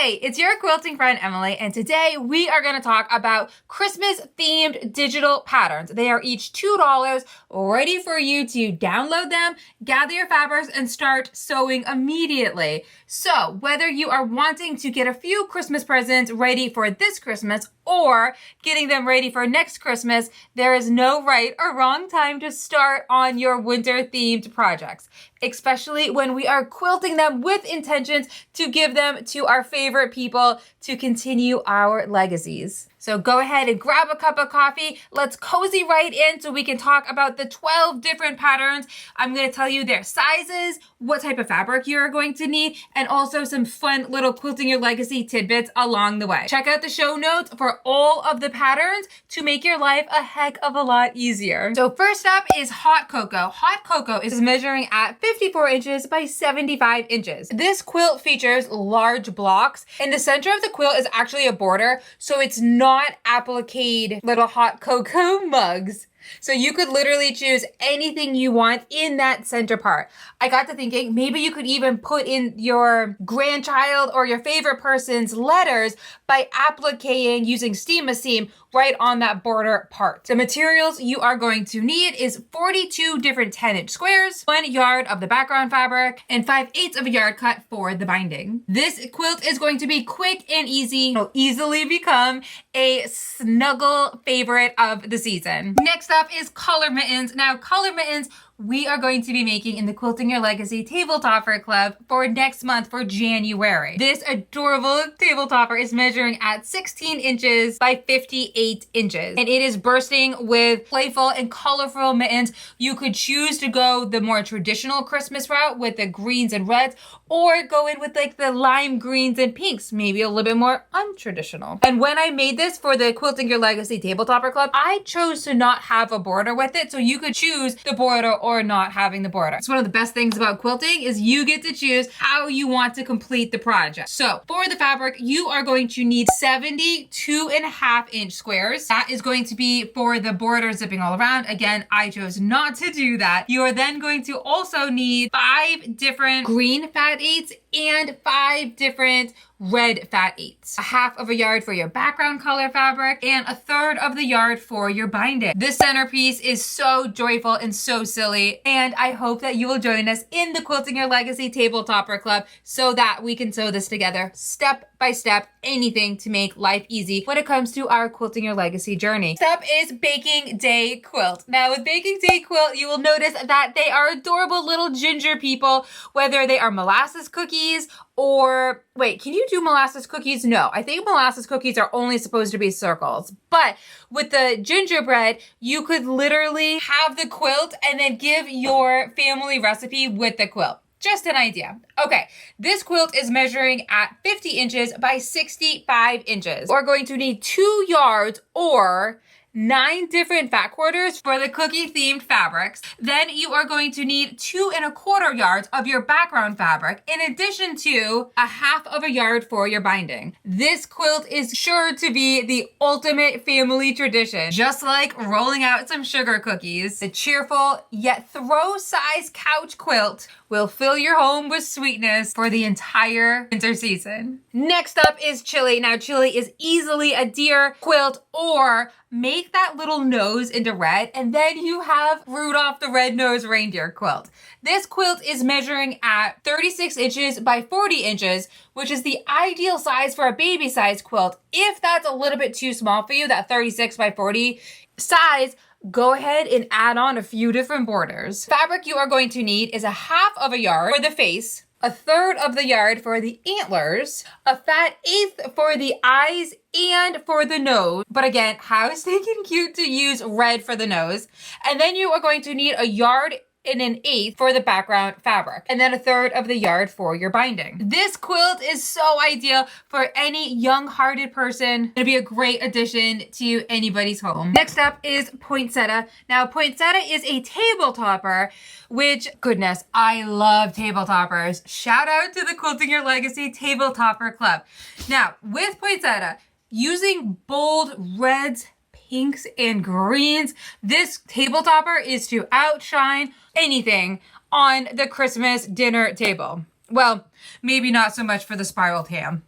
Hey, it's your quilting friend Emily, and today we are going to talk about Christmas-themed digital patterns. They are each $2, ready for you to download them, gather your fabrics, and start sewing immediately. So, whether you are wanting to get a few Christmas presents ready for this Christmas or getting them ready for next Christmas, there is no right or wrong time to start on your winter-themed projects, especially when we are quilting them with intentions to give them to our favorite people to continue our legacies. So go ahead and grab a cup of coffee. Let's cozy right in so we can talk about the 12 different patterns. I'm going to tell you their sizes, what type of fabric you're going to need, and also some fun little quilting your legacy tidbits along the way. Check out the show notes for all of the patterns to make your life a heck of a lot easier. So first up is hot cocoa. Hot cocoa is measuring at 54 inches by 75 inches. This quilt features large blocks, and the center of the quilt is actually a border, so it's not applique little hot cocoa mugs. So you could literally choose anything you want in that center part. I got to thinking maybe you could even put in your grandchild or your favorite person's letters by appliquing using steam-a-seam right on that border part. The materials you are going to need is 42 different 10-inch squares, 1 yard of the background fabric, and 5/8 of a yard cut for the binding. This quilt is going to be quick and easy. It'll easily become a snuggle favorite of the season. Next up is color mittens. Now, color mittens we are going to be making in the Quilting Your Legacy Table Topper Club for next month for January. This adorable table topper is measuring at 16 inches by 58 inches. And it is bursting with playful and colorful mittens. You could choose to go the more traditional Christmas route with the greens and reds, or go in with like the lime greens and pinks, maybe a little bit more untraditional. And when I made this for the Quilting Your Legacy Table Topper Club, I chose to not have a border with it, so you could choose the border or not having the border. It's one of the best things about quilting is you get to choose how you want to complete the project. So for the fabric, you are going to need 72.5-inch squares. That is going to be for the border zipping all around. Again, I chose not to do that. You are then going to also need 5 different green fat 8s and 5 different red fat 8s. 1/2 of a yard for your background color fabric and 1/3 of the yard for your binding. This centerpiece is so joyful and so silly, and I hope that you will join us in the Quilting Your Legacy Table Topper Club so that we can sew this together step by step, anything to make life easy when it comes to our Quilting Your Legacy journey. Step is Baking Day Quilt. Now with Baking Day Quilt, you will notice that they are adorable little ginger people, whether they are molasses cookies or, wait, can you do molasses cookies? No, I think molasses cookies are only supposed to be circles. But with the gingerbread, you could literally have the quilt and then give your family recipe with the quilt. Just an idea. Okay, this quilt is measuring at 50 inches by 65 inches. We're going to need 2 yards or 9 different fat quarters for the cookie themed fabrics. Then you are going to need 2¼ yards of your background fabric in addition to 1/2 of a yard for your binding. This quilt is sure to be the ultimate family tradition, just like rolling out some sugar cookies. The cheerful yet throw-size couch quilt will fill your home with sweetness for the entire winter season. Next up is chili. Now chili is easily a deer quilt, or make that little nose into red, and then you have Rudolph the Red-Nosed Reindeer quilt. This quilt is measuring at 36 inches by 40 inches, which is the ideal size for a baby size quilt. If that's a little bit too small for you, that 36 by 40 size, go ahead and add on a few different borders. Fabric you are going to need is 1/2 of a yard for the face, 1/3 of the yard for the antlers, a fat 1/8 for the eyes and for the nose. But again, how stinking cute to use red for the nose. And then you are going to need 1 yard and 1/8 for the background fabric, and then 1/3 of the yard for your binding. This quilt is so ideal for any young-hearted person. It'll be a great addition to anybody's home. Next up is poinsettia. Now, poinsettia is a table topper, which, goodness, I love table toppers. Shout out to the Quilting Your Legacy Table Topper Club. Now, with poinsettia, using bold reds, pinks, and greens, this table topper is to outshine anything on the Christmas dinner table. Well, maybe not so much for the spiraled ham.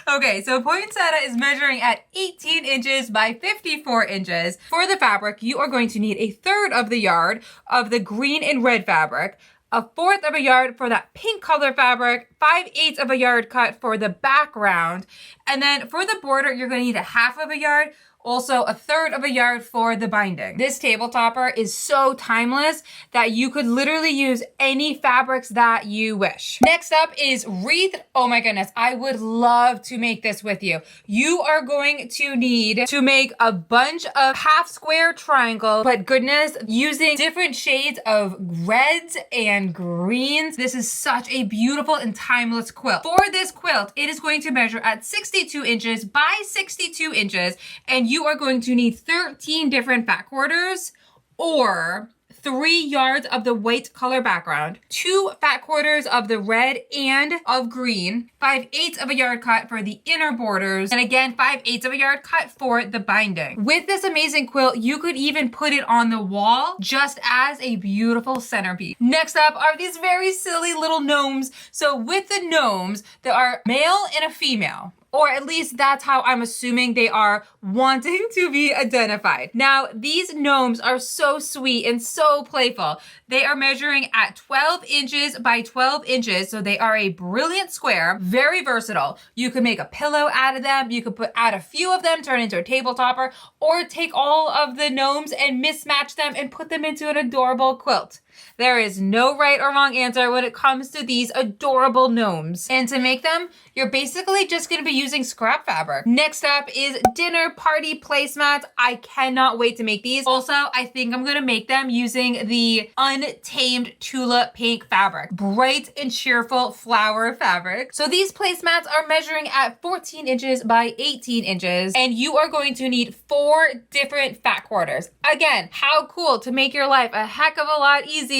Okay, so poinsettia is measuring at 18 inches by 54 inches. For the fabric, you are going to need a third of the yard of the green and red fabric, a fourth of a yard for that pink color fabric, 5/8 of a yard cut for the background, and then for the border, you're going to need a half of a yard, also a third of a yard for the binding. This table topper is so timeless that you could literally use any fabrics that you wish. Next up is wreathed. Oh my goodness, I would love to make this with you. You are going to need to make a bunch of half square triangle, but goodness, using different shades of reds and greens. This is such a beautiful and timeless quilt. For this quilt, it is going to measure at 62 inches by 62 inches, and you are going to need 13 different fat quarters or 3 yards of the white color background, 2 fat quarters of the red and of green, 5/8 of a yard cut for the inner borders, and again, 5/8 of a yard cut for the binding. With this amazing quilt, you could even put it on the wall just as a beautiful centerpiece. Next up are these very silly little gnomes. So with the gnomes, there are male and a female. Or at least that's how I'm assuming they are wanting to be identified. Now, these gnomes are so sweet and so playful. They are measuring at 12 inches by 12 inches, so they are a brilliant square, very versatile. You could make a pillow out of them, you could add a few of them, turn into a table topper, or take all of the gnomes and mismatch them and put them into an adorable quilt. There is no right or wrong answer when it comes to these adorable gnomes. And to make them, you're basically just going to be using scrap fabric. Next up is dinner party placemats. I cannot wait to make these. Also, I think I'm going to make them using the untamed tulip pink fabric. Bright and cheerful flower fabric. So these placemats are measuring at 14 inches by 18 inches. And you are going to need 4 different fat quarters. Again, how cool to make your life a heck of a lot easier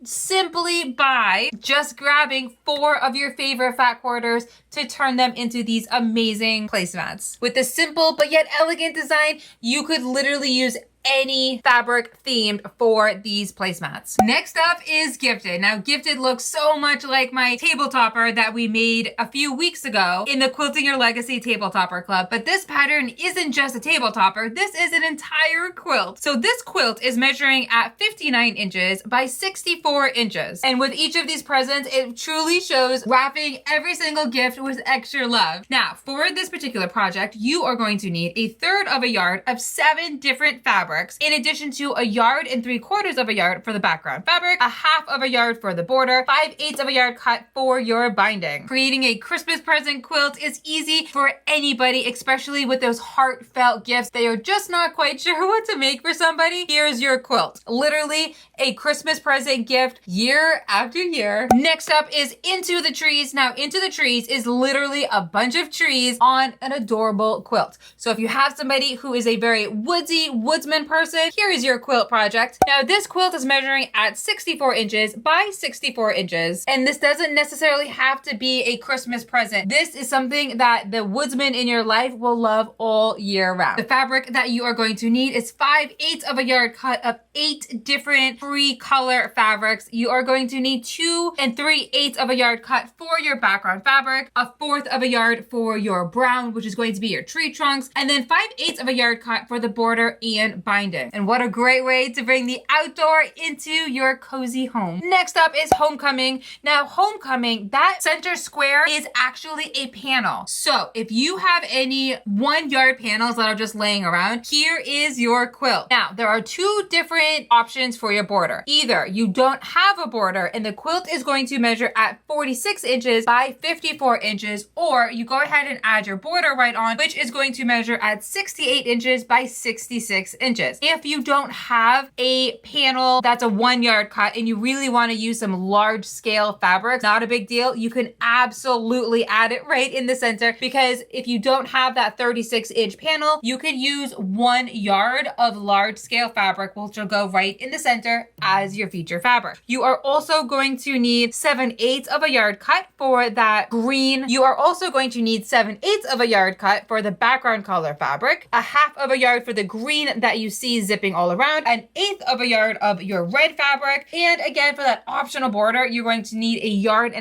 simply by just grabbing 4 of your favorite fat quarters to turn them into these amazing placemats. With the simple but yet elegant design, you could literally use any fabric themed for these placemats. Next up is Gifted. Now, Gifted looks so much like my table topper that we made a few weeks ago in the Quilting Your Legacy Table Topper Club, but this pattern isn't just a table topper, this is an entire quilt. So this quilt is measuring at 59 inches by 64 inches. And with each of these presents, it truly shows wrapping every single gift with extra love. Now, for this particular project, you are going to need a third of a yard of 7 different fabrics, in addition to a yard and 3/4 of a yard for the background fabric, a half of a yard for the border, 5/8 of a yard cut for your binding. Creating a Christmas present quilt is easy for anybody, especially with those heartfelt gifts that you're just not quite sure what to make for somebody. Here's your quilt. Literally a Christmas present gift year after year. Next up is Into the Trees. Now, Into the Trees is literally a bunch of trees on an adorable quilt. So if you have somebody who is a very woodsy woodsman person, here is your quilt project. Now, this quilt is measuring at 64 inches by 64 inches. And this doesn't necessarily have to be a Christmas present. This is something that the woodsman in your life will love all year round. The fabric that you are going to need is 5/8 of a yard cut of 8 different free color fabrics. You are going to need 2 3/8 of a yard cut for your background fabric, a 1/4 of a yard for your brown, which is going to be your tree trunks, and then 5/8 of a yard cut for the border and binding. And what a great way to bring the outdoor into your cozy home. Next up is Homecoming. Now, Homecoming, that center square is actually a panel. So if you have any 1 yard panels that are just laying around, here is your quilt. Now, there are 2 different options for your border. Either you don't have a border and the quilt is going to measure at 46 inches by 54 inches, or you go ahead and add your border right on, which is going to measure at 68 inches by 66 inches. If you don't have a panel that's a 1 yard cut and you really want to use some large scale fabrics, not a big deal. You can absolutely add it right in the center, because if you don't have that 36-inch panel, you can use 1 yard of large scale fabric, which will go right in the center as your feature fabric. You are also going to need 7/8 of a yard cut for that green. You are also going to need 7/8 of a yard cut for the background color fabric, a half of a yard for the green that you see zipping all around, 1/8 of a yard of your red fabric. And again, for that optional border, you're going to need 1.5 yards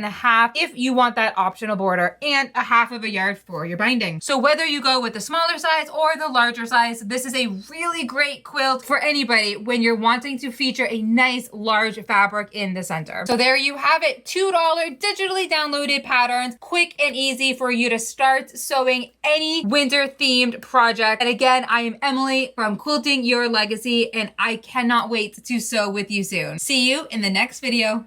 if you want that optional border, and 1/2 of a yard for your binding. So whether you go with the smaller size or the larger size, this is a really great quilt for anybody when you're wanting to feature a nice large fabric in the center. So there you have it, $2 digitally downloaded patterns, quick and easy for you to start sewing any winter themed project. And again, I am Emily from Quilting Your Legacy, and I cannot wait to sew with you soon. See you in the next video.